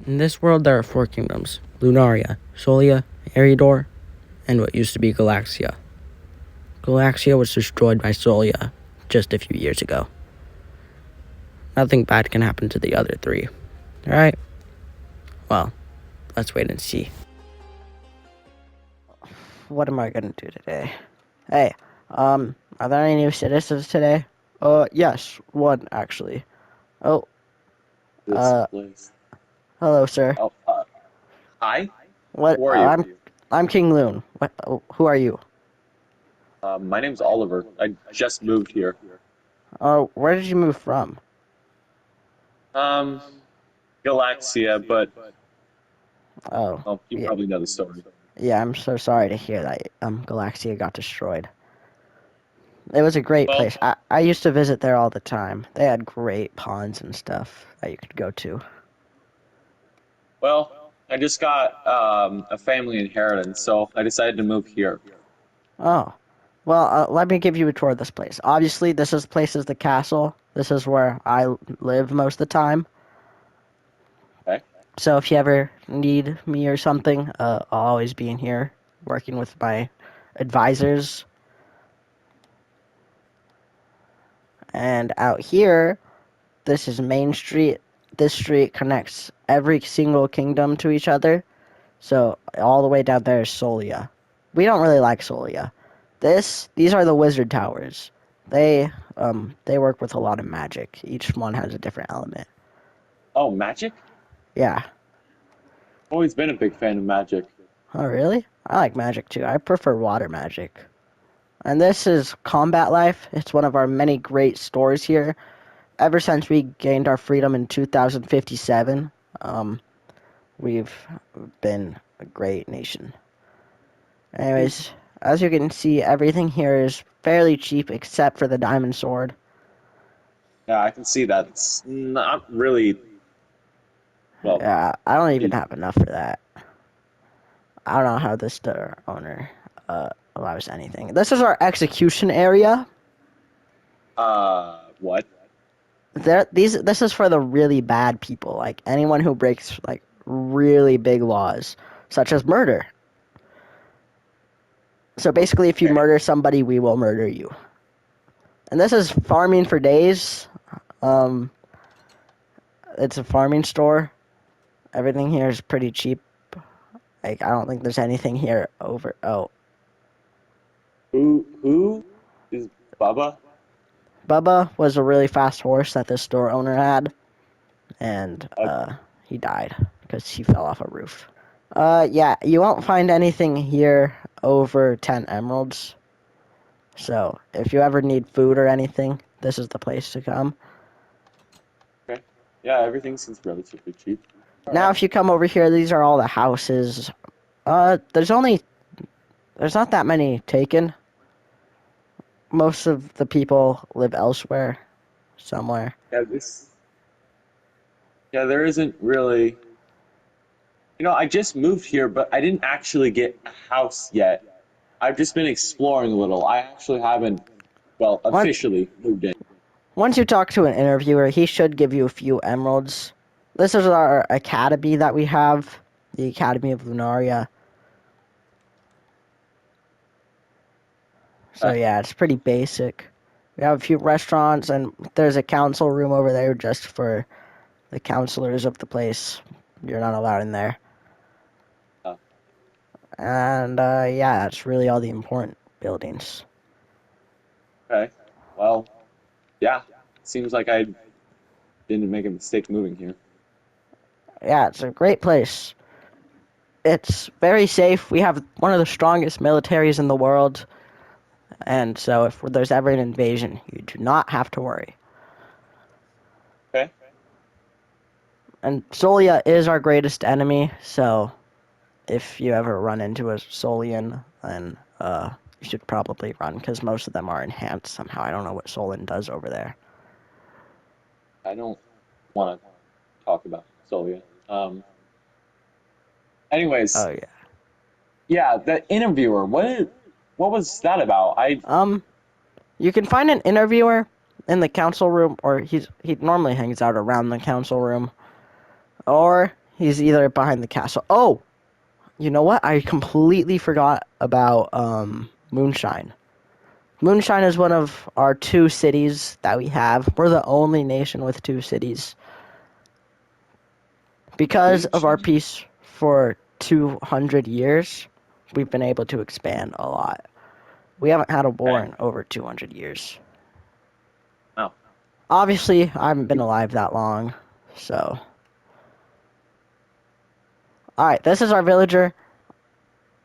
In this world, there are four kingdoms: Lunaria, Solia, Eridor, and what used to be Galaxia. Galaxia was destroyed by Solia just a few years ago. Nothing bad can happen to the other three, right? Well, let's wait and see. What am I gonna do today? Hey, are there any new citizens today? Yes, one actually. Oh, This uh, place. hello, sir. Oh, hi. What? Who are you? I'm King Loon. What? Who are you? My name's Oliver. I just moved here. Where did you move from? Um, Galaxia, but Oh, well, you yeah, probably know the story. yeah. I'm so sorry to hear that. Galaxia got destroyed. It was a great Well, place. I used to visit there all the time. They had great ponds and stuff that you could go to. well, I just got a family inheritance, so I decided to move here. Oh, well, let me give you a tour of this place. Obviously, this place is the castle. This is where I live most of the time. Okay. So if you ever need me or something, I'll always be in here working with my advisors. And out here, this is Main Street. This street connects every single kingdom to each other. So all the way down there is Solia. We don't really like Solia. These are the wizard towers. They work with a lot of magic. Each one has a different element. Oh, magic? Yeah. Always been a big fan of magic. Oh really? I like magic too. I prefer water magic. And this is Combat Life. It's one of our many great stores here. Ever since we gained our freedom in 2057, we've been a great nation. Hmm. Anyways, as you can see, everything here is fairly cheap except for the diamond sword. Yeah, I can see that's not really well. Yeah, I don't even Pretty, have enough for that. I don't know how the store owner allows anything. This is our execution area. what? This is for the really bad people, like anyone who breaks like really big laws, such as murder. So basically, if you Okay. murder somebody, we will murder you. And this is farming for days. Um, it's a farming store. Everything here is pretty cheap. Like I don't think there's anything here over. Oh, Who is Bubba? Bubba was a really fast horse that this store owner had, and Uh, he died because he fell off a roof. Yeah, you won't find anything here over 10 emeralds. So if you ever need food or anything, this is the place to come. okay. Yeah, everything seems relatively cheap. All Now, right. if you come over here, these are all the houses. There's not that many taken. Most of the people live elsewhere, somewhere. Yeah, yeah, there isn't really. I just moved here, but I didn't actually get a house yet. I've just been exploring a little. I actually haven't, well, Once officially moved in. once you talk to an interviewer, he should give you a few emeralds. This is our academy that we have, the Academy of Lunaria. So Uh, yeah, it's pretty basic. We have a few restaurants, and there's a council room over there just for the counselors of the place. You're not allowed in there. uh, And yeah, that's really all the important buildings. okay. Well, yeah. Seems like I didn't make a mistake moving here. Yeah, it's a great place. It's very safe. We have one of the strongest militaries in the world, and so if there's ever an invasion, you do not have to worry. Okay. And Solia is our greatest enemy, so if you ever run into a Solian, then you should probably run because most of them are enhanced somehow. I don't know what Solin does over there. I don't want to talk about Solia. Anyways, Oh yeah. yeah, the interviewer. What was that about? Um, you can find an interviewer in the council room, or he normally hangs out around the council room, or He's either behind the castle. Oh, you know what? I completely forgot about Moonshine. Moonshine is one of our 2 cities that we have. We're the only nation with 2 cities. Because of our Moonshine? peace for 200 years, we've been able to expand a lot. We haven't had a war Okay. in over 200 years. Oh. Obviously, I haven't been alive that long, so. Alright, this is our villager.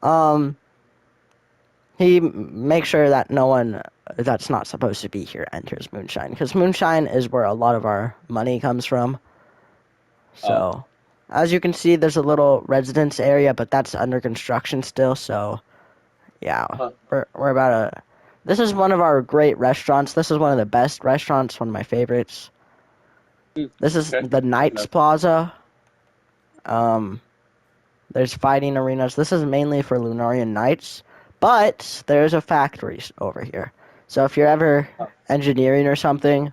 Um, he makes sure that no one that's not supposed to be here enters Moonshine, because Moonshine is where a lot of our money comes from. Oh. So, as you can see, there's a little residence area, but that's under construction still, so yeah. Huh. We're about to. This is one of our great restaurants. This is one of the best restaurants, one of my favorites. Hmm. This is Okay. the Knights No. Plaza. Um, there's fighting arenas. This is mainly for Lunarian Knights, but there's a factory over here. So if you're ever Oh. engineering or something,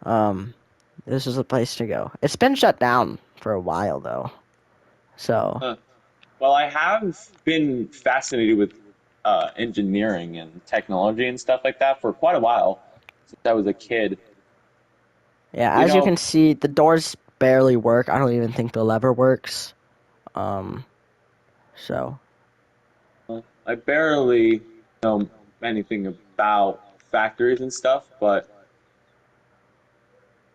um, this is the place to go. It's been shut down for a while though. So Huh. Well, I have been fascinated with engineering and technology and stuff like that for quite a while since I was a kid. yeah, You as you know, can see, the doors barely work. I don't even think the lever works. Um, so I barely know anything about factories and stuff, but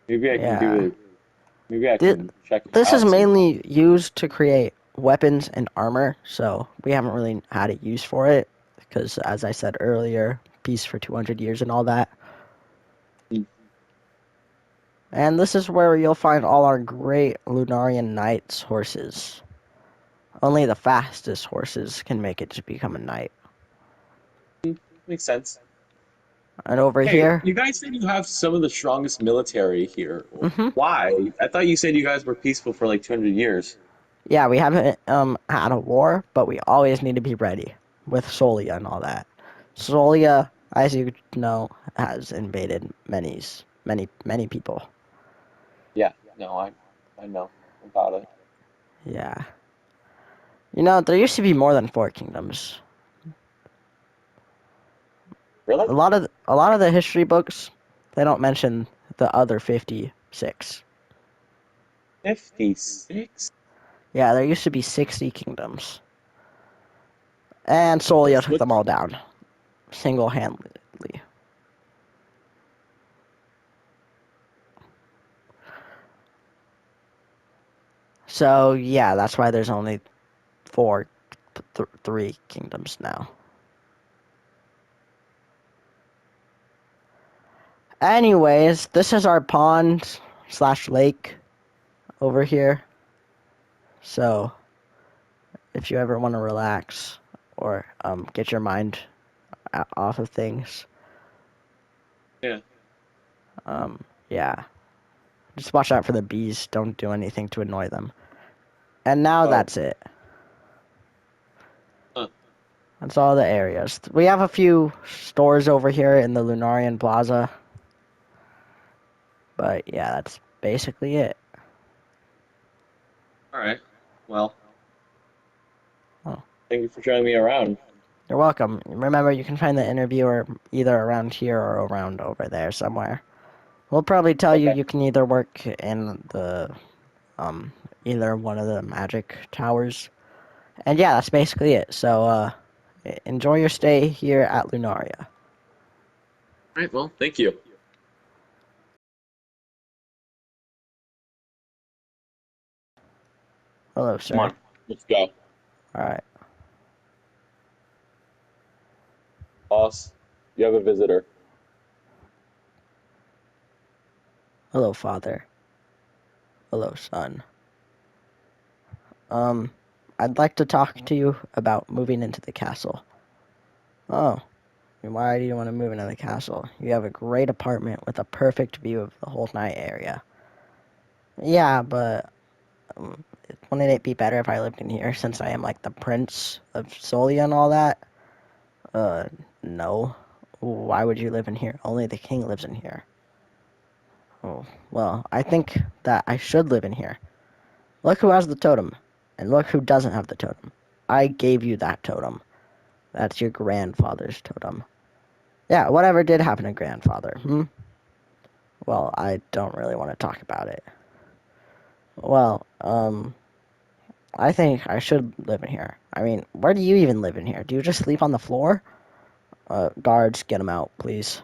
maybe I can do yeah, it. Maybe I Th- can check it this is out sometime. mainly used to create weapons and armor. So we haven't really had a use for it because, as I said earlier, peace for 200 years and all that. Hmm. And this is where you'll find all our great Lunarian Knights horses. Only the fastest horses can make it to become a knight. Makes sense. And over Hey, here, you guys said you have some of the strongest military here. hmm Why? I thought you said you guys were peaceful for like 200 years. yeah, we haven't had a war, but we always need to be ready with Solia and all that. Solia, as you know, has invaded many people. Yeah, no, I know about it. Yeah. You know, there used to be more than 4 kingdoms. Really? A lot of the history books, they don't mention the other 56. 56? Yeah, there used to be 60 kingdoms. And Solia What's took what? them all down single-handedly. So, yeah, that's why there's only 3 kingdoms now. Anyways, this is our pond slash lake over here. So, if you ever want to relax or get your mind off of things, Yeah. yeah, just watch out for the bees. Don't do anything to annoy them. And now Oh. that's it. Huh. That's all the areas. We have a few stores over here in the Lunarian Plaza. But yeah, that's basically it. All right. Well, Oh, thank you for showing me around. you're welcome. Remember, you can find the interviewer either around here or around over there somewhere. We'll probably tell you Okay. you can either work in the um either one of the magic towers. And yeah, that's basically it. So enjoy your stay here at Lunaria. All right. Well, thank you. Hello, Come sir. on. Let's go. All right. Boss, you have a visitor. Hello, father. Hello, son. Um, I'd like to talk to you about moving into the castle. Oh, why do you want to move into the castle? You have a great apartment with a perfect view of the whole night area. Yeah, but wouldn't it be better if I lived in here since I am like the prince of Solia and all that? Uh, no. Why would you live in here? Only the king lives in here. Oh, well, I think that I should live in here. Look who has the totem, and look who doesn't have the totem. I gave you that totem. That's your grandfather's totem. Yeah, whatever did happen to grandfather? Well, I don't really want to talk about it. Well, I think I should live in here. I mean, where do you even live in here? Do you just sleep on the floor? Guards, get him out, please.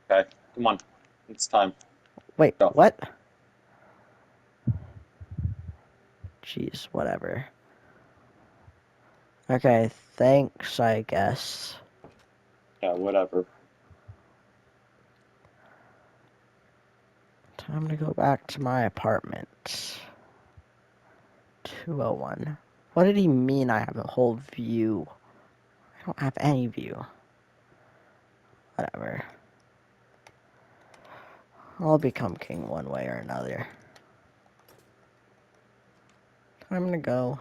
Okay, come on. It's time. Wait, Go. what? Jeez, whatever. Okay, thanks, I guess. Yeah, whatever. Time to go back to my apartment. 201. What did he mean I have a whole view? I don't have any view. Whatever. I'll become king one way or another. Time to go.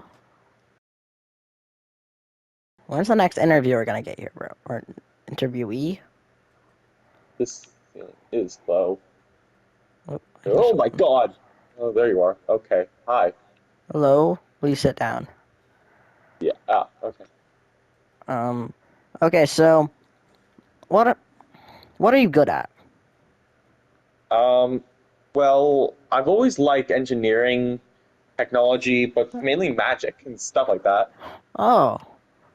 When's the next interviewer gonna get here, bro? Or interviewee? This is low. Oh, I hear Oh my something. god. Oh, there you are. Okay. Hi. Hello? Please sit down. Yeah. Ah, okay. Um, okay, so, what, what are you good at? Um, well, I've always liked engineering, technology, but mainly magic and stuff like that. Oh,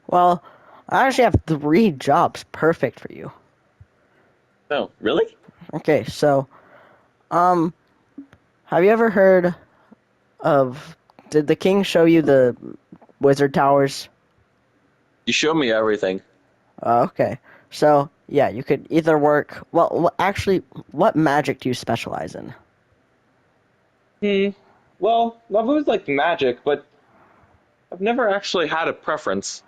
well, I actually have 3 jobs perfect for you. No, really? Okay, so, um, have you ever heard of, did the king show you the wizard towers? You show me everything. Okay. So, yeah, you could either work. Well, actually, what magic do you specialize in? Hmm. Well, I've always liked magic, but I've never actually had a preference.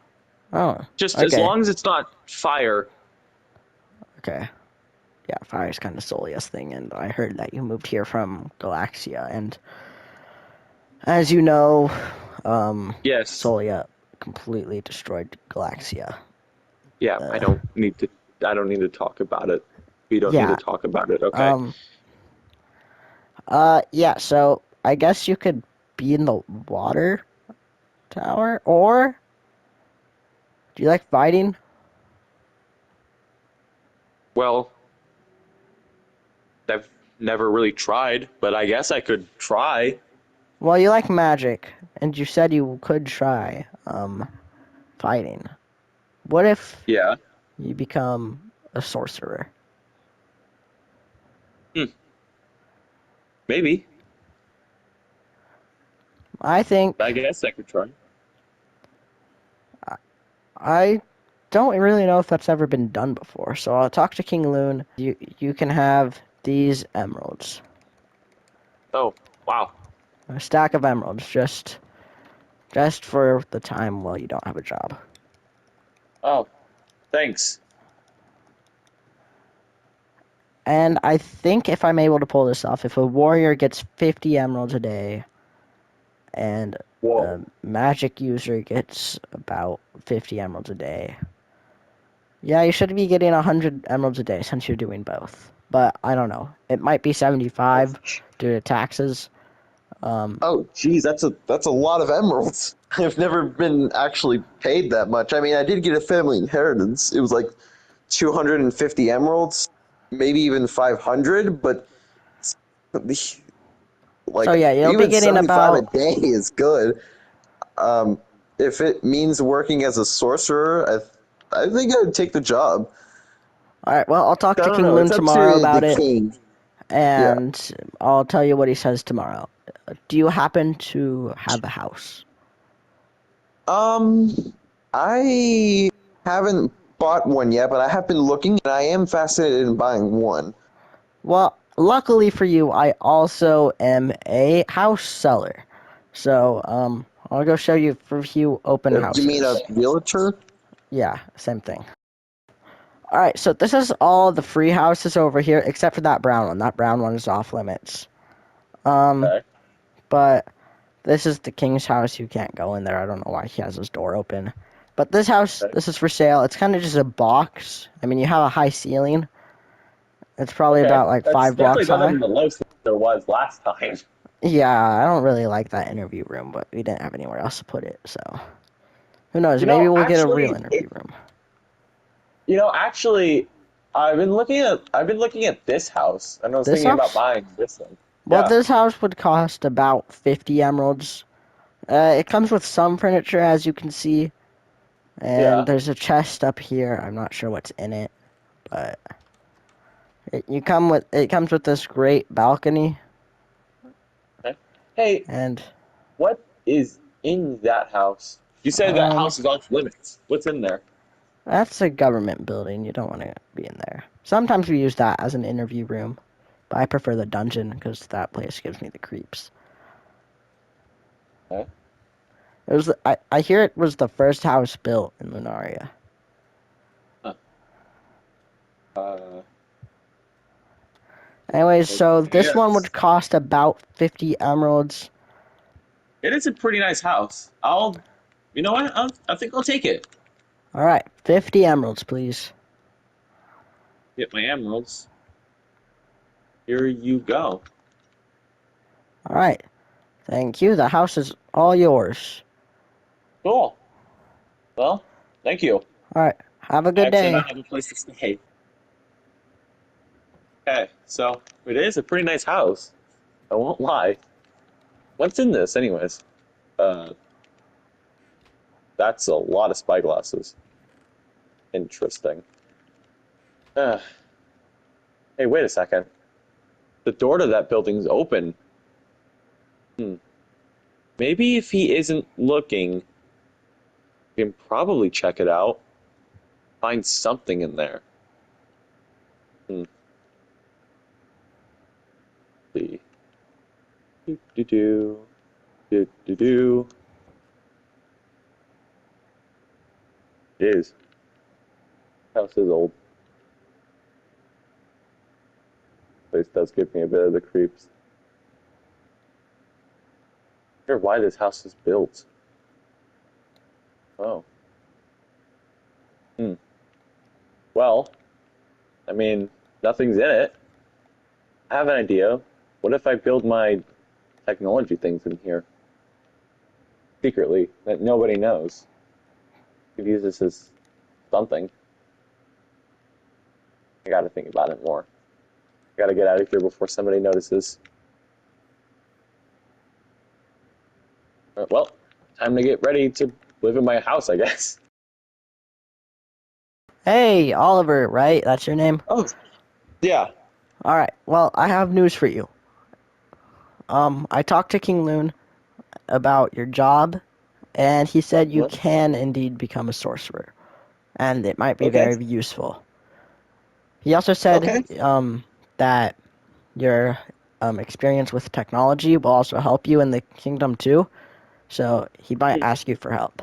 Oh, Just as okay. long as it's not fire. Okay. Yeah, fire's kind of Solia's thing, and I heard that you moved here from Galaxia, and as you know, Yes. Solia completely destroyed Galaxia. Yeah, Uh, I don't need to talk about it. We don't need to yeah. talk about it, okay? Um. Yeah. So I guess you could be in the water tower, or do you like fighting? Well, I've never really tried, but I guess I could try. Well, you like magic, and you said you could try fighting. What if Yeah. you become a sorcerer? Hmm. Maybe. I think I guess I could try. I don't really know if that's ever been done before. So I'll talk to King Loon. You can have these emeralds, Oh, wow. a stack of emeralds, just for the time while you don't have a job. Oh, thanks. And I think if I'm able to pull this off, if a warrior gets 50 emeralds a day, and a Whoa. magic user gets about 50 emeralds a day. Yeah, you should be getting 100 emeralds a day since you're doing both. But I don't know. It might be 75 due to taxes. Oh, geez, that's a lot of emeralds. I've never been actually paid that much. I mean, I did get a family inheritance. It was like 250 emeralds, maybe even 500, but So like yeah, you'll be even getting 75 a about. day is good. Um, if it means working as a sorcerer, I think I would take the job. All right, well, I'll talk I to don't King know. Loon It's up tomorrow to the about it, king. Yeah. and I'll tell you what he says tomorrow. Do you happen to have a house? Um, I haven't bought one yet, but I have been looking, and I am fascinated in buying one. Well, luckily for you, I also am a house seller. So, I'll go show you for a few open You mean a houses. realtor? Yeah, same thing. All right, so this is all the free houses over here, except for that brown one. That brown one is off limits. Um, Okay. but this is the king's house. You can't go in there. I don't know why he has his door open. But this house, Okay. this is for sale. It's kind of just a box. I mean, you have a high ceiling. It's probably Okay. about like That's five definitely blocks better high. than the low there was last time. Yeah, I don't really like that interview room, but we didn't have anywhere else to put it, so who knows? You Maybe know, we'll get a real actually, interview room. actually, I've been looking at this house, and I was This thinking about house? buying this one. Well, Yeah, this house would cost about 50 emeralds. It comes with some furniture, as you can see, and yeah. there's a chest up here. I'm not sure what's in it, but it comes with this great balcony, Okay. Hey, and what is in that house? You said that um, house is off limits. What's in there? that's a government building. You don't want to be in there. Sometimes we use that as an interview room, but I prefer the dungeon because that place gives me the creeps. Okay. I hear it was the first house built in Lunaria. Huh. Uh, Anyways, so okay, this one would yes. cost about 50 emeralds. It is a pretty nice house. You know what? I think I'll take it. All right, 50 emeralds, please. Get my emeralds. Here you go. All right, thank you. The house is all yours. Cool. Well, thank you. All right, have a I good actually now day. have a place to stay. Okay, so it is a pretty nice house. I won't lie. What's in this, anyways? Uh, that's a lot of spyglasses. Interesting. Uh, hey, wait a second. The door to that building's open. Hmm. Maybe if he isn't looking, we can probably check it out. Find something in there. Hmm. See. Do do do do do do. It is. House is old. Place does give me a bit of the creeps. I wonder why this house is built. Oh. Hmm. Well, I mean, nothing's in it. I have an idea. What if I build my technology things in here secretly that nobody knows? Could use this as something. I gotta think about it more. I gotta get out of here before somebody notices. Well, time to get ready to live in my house, I guess. Hey, Oliver, right? That's your name? Oh, yeah. All right. Well, I have news for you. I talked to King Loon about your job, and he said you What? can indeed become a sorcerer, and it might be Okay. very useful. He also said Okay. that your experience with technology will also help you in the kingdom too, so he might ask you for help.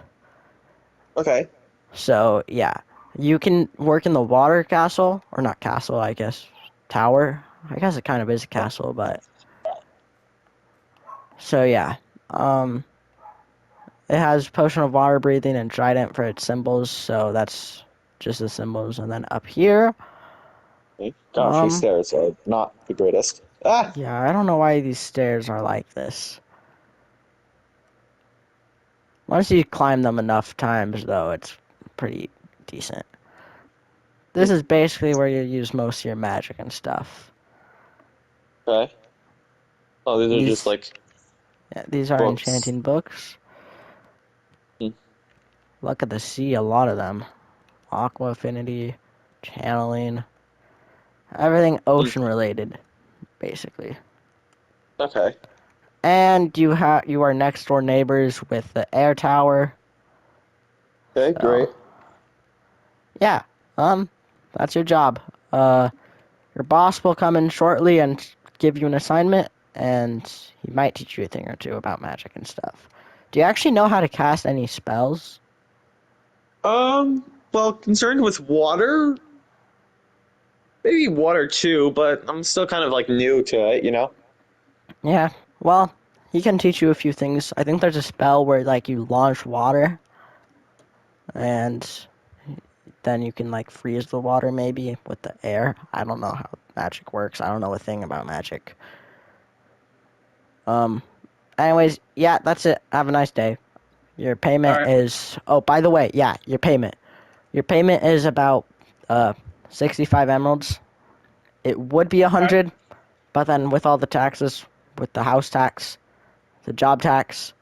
Okay. So, yeah, you can work in the water castle, or not castle, I guess, tower. I guess it kind of is a castle, but so yeah. Um, it has potion of water breathing and trident for its symbols, so that's just the symbols. And then up here, Okay. Gosh, these um, stairs are not the greatest. Ah. yeah, I don't know why these stairs are like this. Once you climb them enough times, though, it's pretty decent. This is basically where you use most of your magic and stuff. Okay. Oh, these are just These, like yeah, these are books. enchanting books. Hmm. Look at the sea, a lot of them. Aqua affinity, channeling, everything Hmm. ocean related, basically. Okay. And you are next door neighbors with the air tower. Okay. So Great. yeah, um, that's your job. Uh, your boss will come in shortly and give you an assignment, and he might teach you a thing or two about magic and stuff. Do you actually know how to cast any spells? Well, concerned with water, maybe water too, but I'm still kind of like new to it, you know? Yeah, well, he can teach you a few things. I think there's a spell where like you launch water, and then you can like freeze the water maybe with the air. I don't know how magic works. I don't know a thing about magic. Um. Anyways, yeah, that's it. Have a nice day. Your payment All right. is. Oh, by the way, yeah, your payment. Your payment is about 65 emeralds. It would be Okay. 100, but then with all the taxes, with the house tax, the job tax,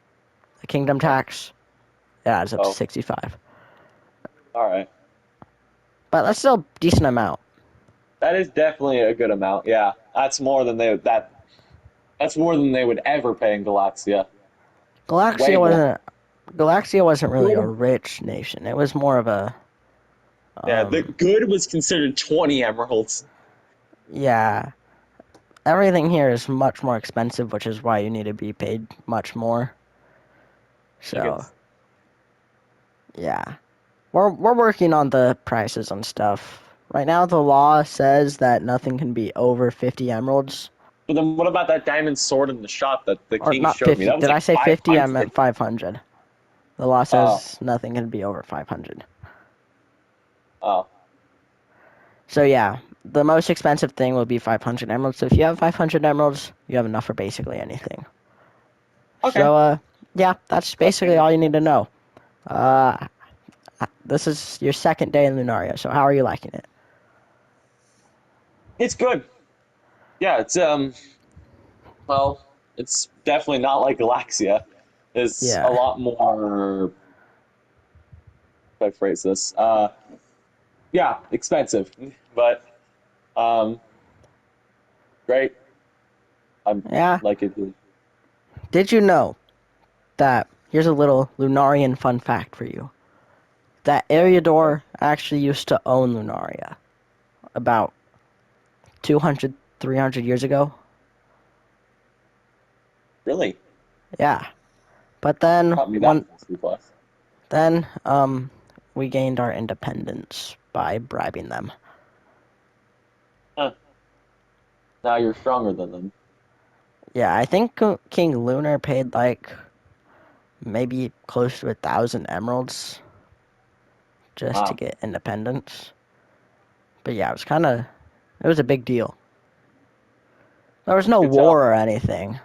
the kingdom Yeah. tax, it adds up to Oh, 65. all right. But that's still a decent amount. That is definitely a good amount. Yeah, that's more than they would ever pay in Galaxia. Way Galaxia more. wasn't Galaxia wasn't really a Good. rich nation. It was more of a Yeah, the um good was considered 20 emeralds. yeah. Everything here is much more expensive, which is why you need to be paid much more. I So, guess. yeah. We're working on the prices and stuff. Right now the law says that nothing can be over 50 emeralds. But then what about that diamond sword in the shop that the Or king not showed me? 50. That was Did I like say 50? I meant 500. 500. The law Oh, says nothing can be over 500. oh, So yeah, the most expensive thing will be 500 emeralds. So if you have 500 emeralds, you have enough for basically anything. okay. So yeah, that's basically all you need to know. Uh, this is your second day in Lunaria. So how are you liking it? It's good. Yeah, well, it's definitely not like Galaxia. It's a Yeah, lot more, how do I phrase this? Yeah, expensive, but um, great. I'm yeah. like it. Did you know that? Here's a little Lunarian fun fact for you. That Eriador actually used to own Lunaria about 200, 300 years ago. Really Yeah, but then taught me that history class. then we gained our independence by bribing them. Huh. Now you're stronger than them. Yeah, I think King Lunar paid like maybe close to 1,000 emeralds just to Wow. get independence. But yeah, it was a big deal. There was no Good job. war or anything.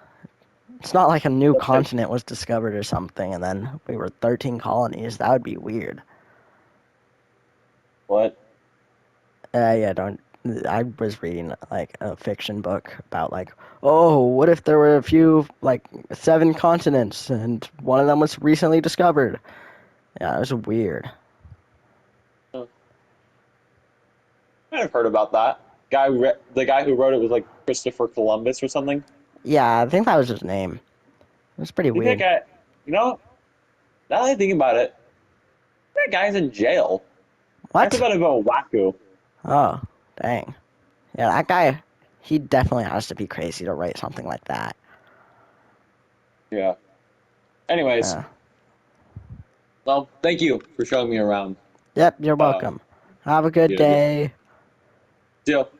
It's not like a new That's like continent was discovered or something, and then we were 13 colonies. That would be weird. what? Yeah, don't. I was reading like a fiction book about like, oh, what if there were a few like 7 continents and one of them was recently discovered? Yeah, it was weird. Huh. I've heard about that. The guy who wrote it was like Christopher Columbus or something. Yeah, I think that was his name. It was pretty I think that weird. guy. You know, now that I think about it, that guy's in jail. I What? forgot about Waku. Oh, dang. Yeah, that guy, he definitely has to be crazy to write something like that. Yeah. Anyways, Uh, well, thank you for showing me around. yep, you're Uh, welcome. Have a good yeah, day. deal.